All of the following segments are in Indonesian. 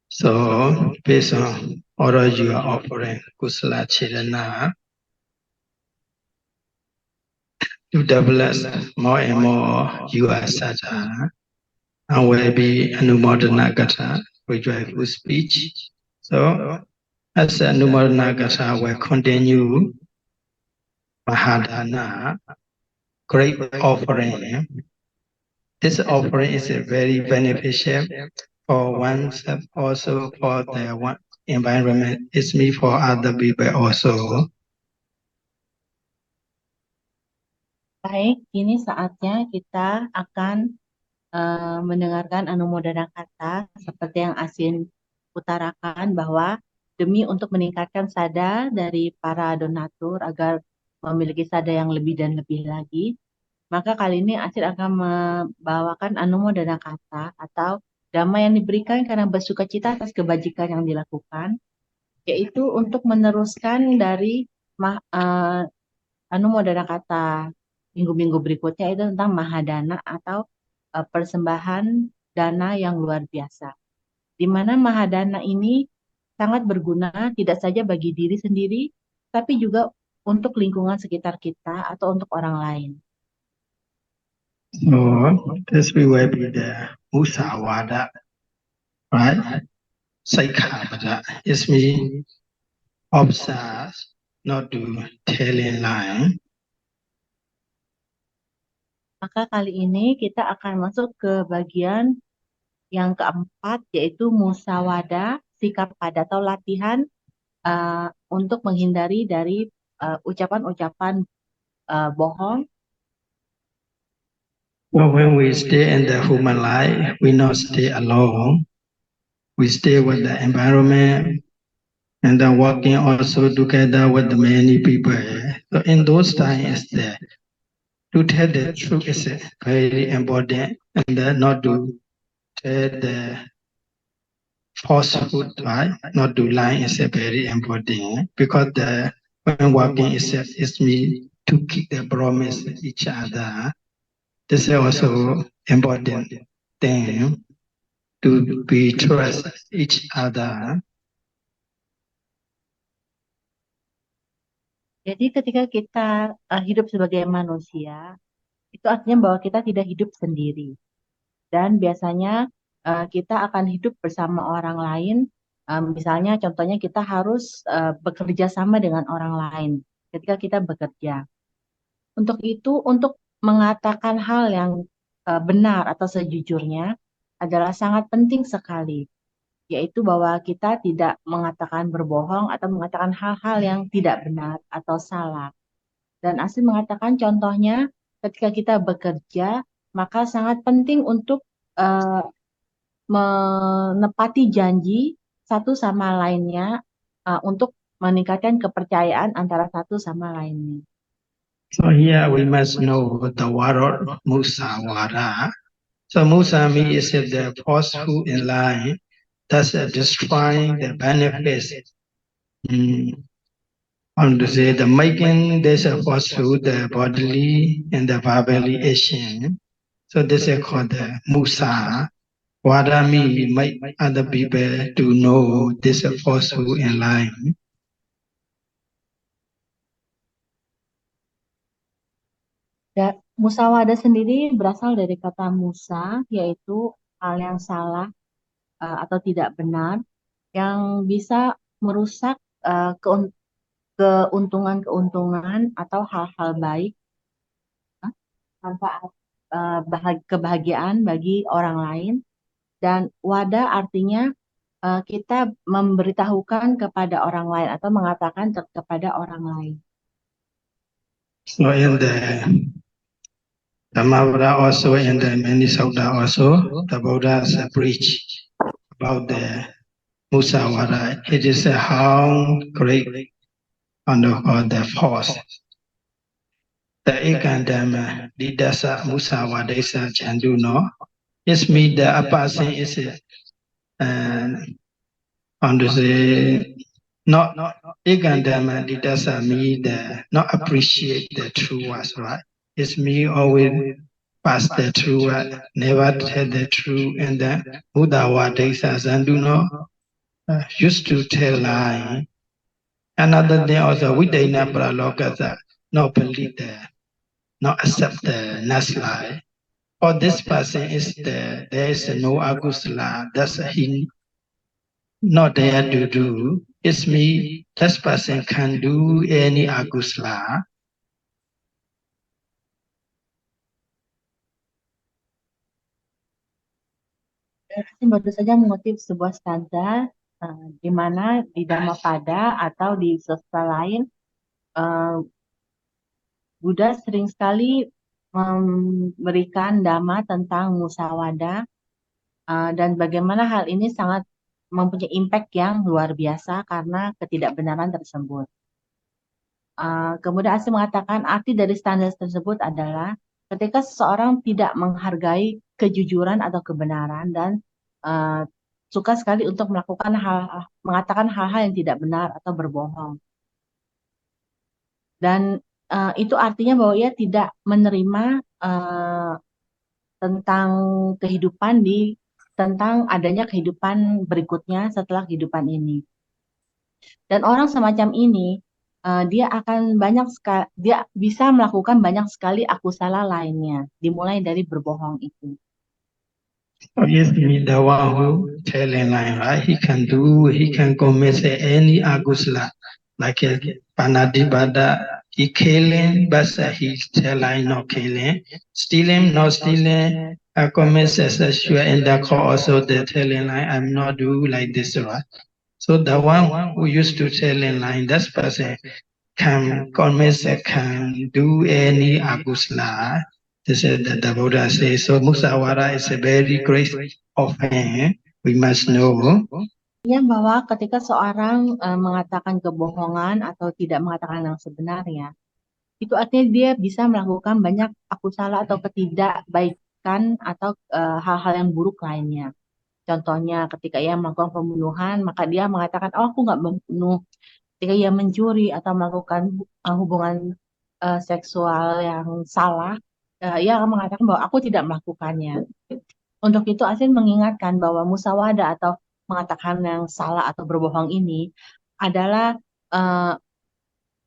So, based on order you are offering Kusala Chirana, to develop more and more you are Saja, and will be Anumodana Gata, with joyful speech. So, as Anumodana Gata will continue Mahadana, great offering. This offering is very beneficial for oneself, also for the one environment. It's me for other people also. Baik, kini saatnya kita akan mendengarkan anumodana kata seperti yang Asin utarakan bahwa demi untuk meningkatkan sada dari para donatur agar memiliki sada yang lebih dan lebih lagi, maka kali ini Asin akan membawakan anumodana kata atau dhamma yang diberikan karena bersukacita atas kebajikan yang dilakukan, yaitu untuk meneruskan dari anumodana kata minggu-minggu berikutnya itu tentang mahadana atau persembahan dana yang luar biasa. Di mana mahadana ini sangat berguna tidak saja bagi diri sendiri, tapi juga untuk lingkungan sekitar kita atau untuk orang lain. So this will be the Musawada, right? Saikhabada is me observe, not to tell in line. Maka kali ini kita akan masuk ke bagian yang keempat, yaitu musawada, sikap pada atau latihan untuk menghindari dari ucapan-ucapan bohong. Well, when we stay in the human life, we not stay alone. We stay with the environment and then working also together with many people. So in those times, to tell the truth is very important, and then not to tell the falsehood, right? Not to lie is very important because when working is me to keep the promise each other. This is also important thing to be trust each other. Jadi ketika kita hidup sebagai manusia, itu artinya bahwa kita tidak hidup sendiri. Dan biasanya kita akan hidup bersama orang lain. Misalnya contohnya kita harus bekerja sama dengan orang lain ketika kita bekerja. Untuk itu, untuk mengatakan hal yang benar atau sejujurnya adalah sangat penting sekali, yaitu bahwa kita tidak mengatakan berbohong atau mengatakan hal-hal yang tidak benar atau salah. Dan Asin mengatakan contohnya ketika kita bekerja, maka sangat penting untuk menepati janji satu sama lainnya untuk meningkatkan kepercayaan antara satu sama lainnya. So here we must know the word Musawada. So Musami is the falsehood in line, thus destroying the benefits. To say the making this a falsehood, the bodily and the verbally action. So this is called the Musa. Wada means make other people to know this falsehood in line. Musawada sendiri berasal dari kata musa, yaitu hal yang salah atau tidak benar, yang bisa merusak keuntungan-keuntungan atau hal-hal baik, manfaat kebahagiaan bagi orang lain. Dan wada artinya kita memberitahukan kepada orang lain atau mengatakan kepada orang lain. So in the Dhammapada also, in the many sutta also, the Buddha's preach about the Musawada. It is a how great under the force. The Ekandama Didasa Musawadesa Chanduno. It means the person is under the not Ekandama Didasa mean the not appreciate the true words, right? It's me always pass the true word, never tell the true, and the Buddha Wadesa Zanduno used to tell lie. Another thing also, Videna Pralokasa, not believe not accept the next lie. Or this person is there is no agusala, that's he not there to do. It's me, this person can do any agusala. Saya baru saja mengutip sebuah stanza di mana di Dhammapada atau di sastra lain eh, Buddha sering sekali memberikan dhamma tentang musyawarah dan bagaimana hal ini sangat mempunyai impact yang luar biasa karena ketidakbenaran tersebut. Kemudian Asih mengatakan arti dari standar tersebut adalah ketika seseorang tidak menghargai kejujuran atau kebenaran dan suka sekali untuk mengatakan hal-hal yang tidak benar atau berbohong. Dan itu artinya bahwa ia tidak menerima tentang tentang adanya kehidupan berikutnya setelah kehidupan ini. Dan orang semacam ini dia bisa melakukan banyak sekali akusala lainnya, dimulai dari berbohong itu. Yes, the one who telling line, right? He can commit any agusala, like Panadibada, he killing, but he telling not killing, stealing, not stealing, commit sexual intercourse, also the telling line, I'm not do like this, right? So the one who used to telling line, that person can do any agusala. This is the Buddha says. So Musawara is a very great offense. We must know. Ya, bahwa ketika seorang mengatakan kebohongan atau tidak mengatakan yang sebenarnya, itu artinya dia bisa melakukan banyak akusala atau ketidakbaikan atau hal-hal yang buruk lainnya. Contohnya ketika ia melakukan pembunuhan, maka dia mengatakan, oh aku nggak membunuh. Ketika ia mencuri atau melakukan hubungan seksual yang salah, ia akan mengatakan bahwa aku tidak melakukannya. Untuk itu Asin mengingatkan bahwa musyawarah atau mengatakan yang salah atau berbohong ini adalah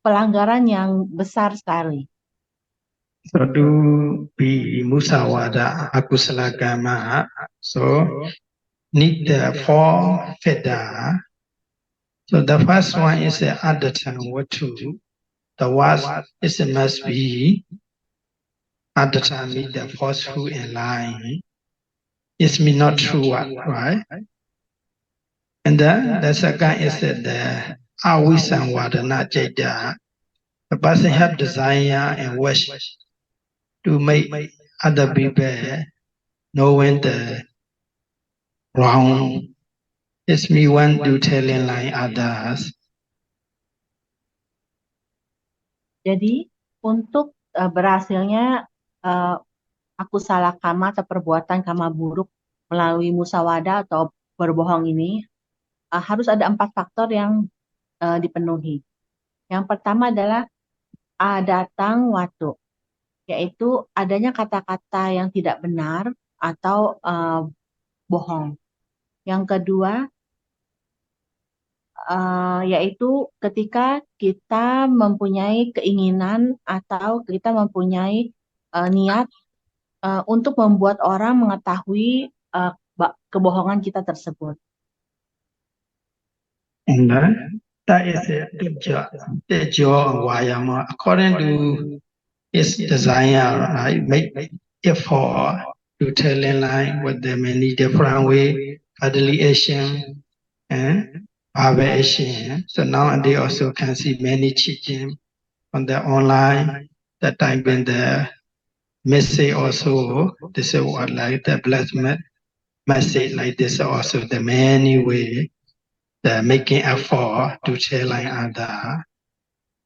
pelanggaran yang besar sekali. So to be musawada akusala kama, so need the four feda. So the first one is the adatan watu. The worst is must be adatan meet the falsehood in line. It's me not true, right? And then the second is the awisanwadana jada. The person have desire and wish to make other people knowing the wrong. It's me want to telling like others. Jadi untuk berhasilnya akusala kama atau perbuatan kama buruk melalui musyawarah atau berbohong ini harus ada 4 faktor yang dipenuhi. Yang pertama adalah datang waktu, yaitu adanya kata-kata yang tidak benar atau bohong. Yang kedua yaitu ketika kita mempunyai keinginan atau kita mempunyai niat untuk membuat orang mengetahui kebohongan kita tersebut. And that is the job Vayama. According to his desire, right? Make effort to telling like with the many different way, affiliation and variation. So now they also can see many teaching on the online that type in the message also. This is what like the blessed message like this also the many way the making effort to tell like other.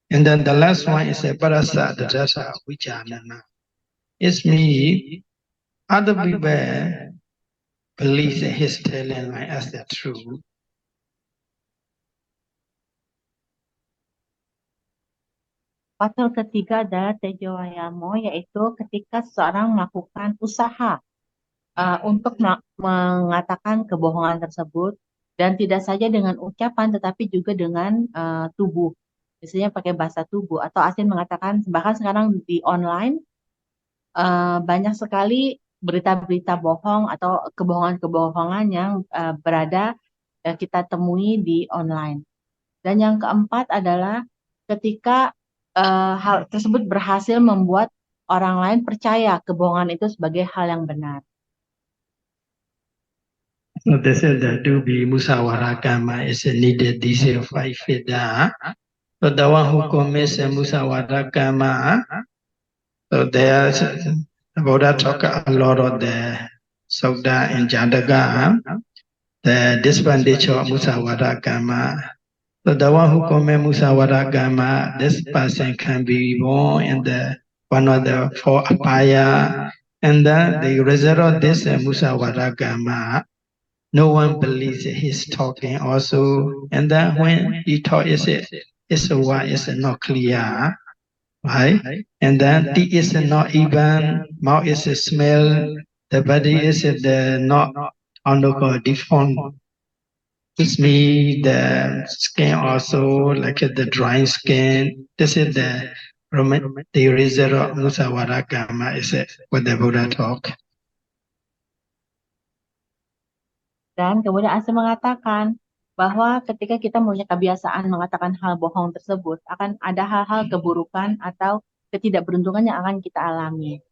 And then the last one is a parasa the dasa vichanana. It's me. Other people believe in his telling like as the truth. Faktor ketiga adalah tejowayamo, yaitu ketika seseorang melakukan usaha untuk mengatakan kebohongan tersebut dan tidak saja dengan ucapan tetapi juga dengan tubuh. Biasanya pakai bahasa tubuh atau Asin mengatakan bahkan sekarang di online banyak sekali berita-berita bohong atau kebohongan-kebohongan yang berada kita temui di online. Dan yang keempat adalah ketika hal tersebut berhasil membuat orang lain percaya kebohongan itu sebagai hal yang benar. So this is the to be Musawara Kama is needed these 5 Veda. So the one who commits a Musawara Kama, so there's the Buddha talk a lot of the Sutta and Jataka, the disadvantage of Musawara Kama. So the one who commits Musawara Kama, this person can be born in the one of the 4 apaya, and then the result of this Musawara Kama, no one believes he's talking also, and then when he talk, it's a word is not clear, right? And then it is not even, mouth is a smell, the body is the not undergo deformed. This means the skin also like the dry skin. This is the result of Musawara Kama is what the Buddha talk. Dan kemudian Asin mengatakan bahwa ketika kita punya kebiasaan mengatakan hal bohong tersebut, akan ada hal-hal keburukan atau ketidakberuntungan yang akan kita alami.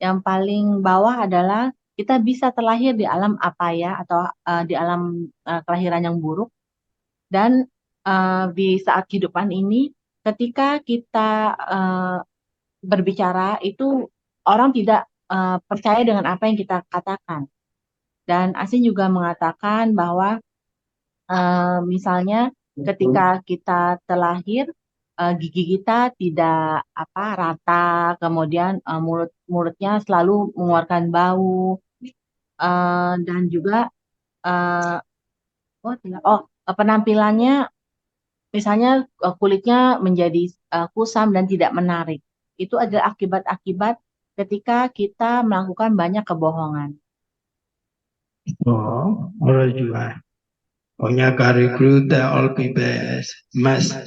Yang paling bawah adalah kita bisa terlahir di alam apaya atau di alam kelahiran yang buruk. Dan di saat kehidupan ini, ketika kita berbicara itu orang tidak percaya dengan apa yang kita katakan. Dan Asin juga mengatakan bahwa misalnya ketika kita terlahir gigi kita tidak rata, kemudian mulutnya selalu mengeluarkan bau, dan juga penampilannya misalnya kulitnya menjadi kusam dan tidak menarik. Itu adalah akibat-akibat ketika kita melakukan banyak kebohongan. Oh, all right. Onyakari group that all people must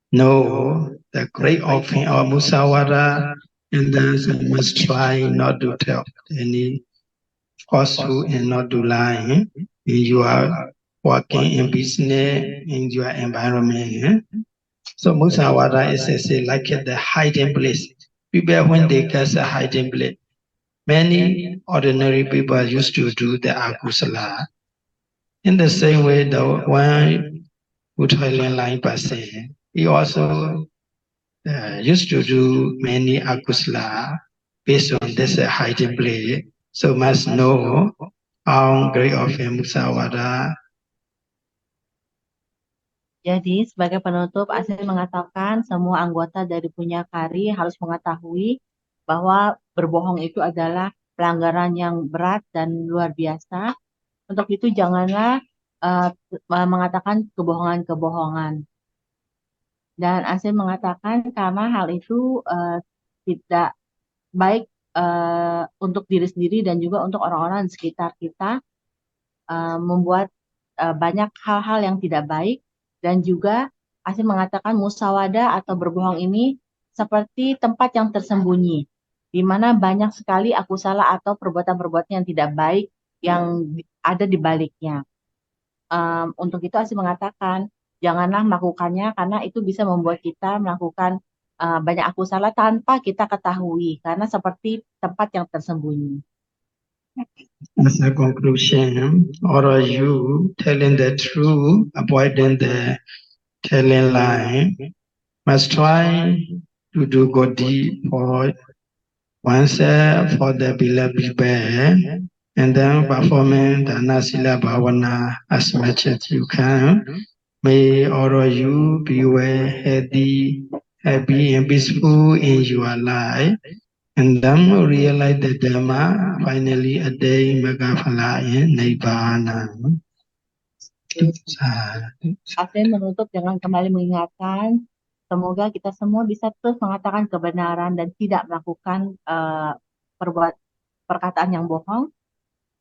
know the great offering of Musawara, and then must try not to tell any falsehood and not to lie in your working in business, in your environment. So Musawara is like the hiding place. People when they get a hiding place, many ordinary people used to do the akusala. In the same way, the one who Thailand line person, he also used to do many akusala based on this hiding place. So must know how great of a Musawara. Jadi sebagai penutup, Asin mengatakan semua anggota dari Punya Kari harus mengetahui bahwa berbohong itu adalah pelanggaran yang berat dan luar biasa. Untuk itu janganlah mengatakan kebohongan-kebohongan. Dan Asin mengatakan karena hal itu tidak baik untuk diri sendiri dan juga untuk orang-orang di sekitar kita, membuat banyak hal-hal yang tidak baik. Dan juga Asin mengatakan musawada atau berbohong ini seperti tempat yang tersembunyi, di mana banyak sekali akusala atau perbuatan-perbuatan yang tidak baik yang ada di baliknya. Untuk itu Asin mengatakan janganlah melakukannya karena itu bisa membuat kita melakukan banyak akusala tanpa kita ketahui karena seperti tempat yang tersembunyi. As a conclusion, or are you telling the truth, avoiding the telling lie, must try to do good deed for oneself, for the beloved people, and then performing the Nasila Bhavana as much as you can. May all of you be well, healthy, happy, and peaceful in your life. And then realize the Dhamma, finally a day Magaphala in Nibbana. Asin menutup dengan kembali mengingatkan, semoga kita semua bisa terus mengatakan kebenaran dan tidak melakukan perkataan yang bohong.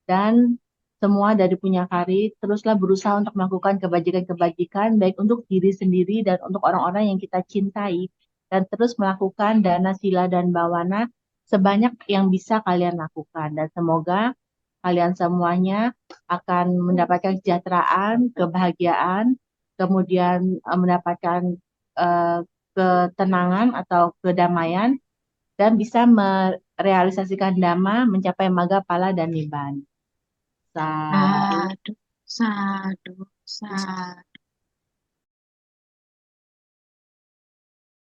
Dan semua dari punya kari, teruslah berusaha untuk melakukan kebajikan-kebajikan baik untuk diri sendiri dan untuk orang-orang yang kita cintai, dan terus melakukan dana sila dan bawana sebanyak yang bisa kalian lakukan. Dan semoga kalian semuanya akan mendapatkan kesejahteraan, kebahagiaan, kemudian mendapatkan eh, ketenangan atau kedamaian, dan bisa merealisasikan dhamma, mencapai magga, pala, dan nibbana. Sadu. Sadu, sadu, sadu.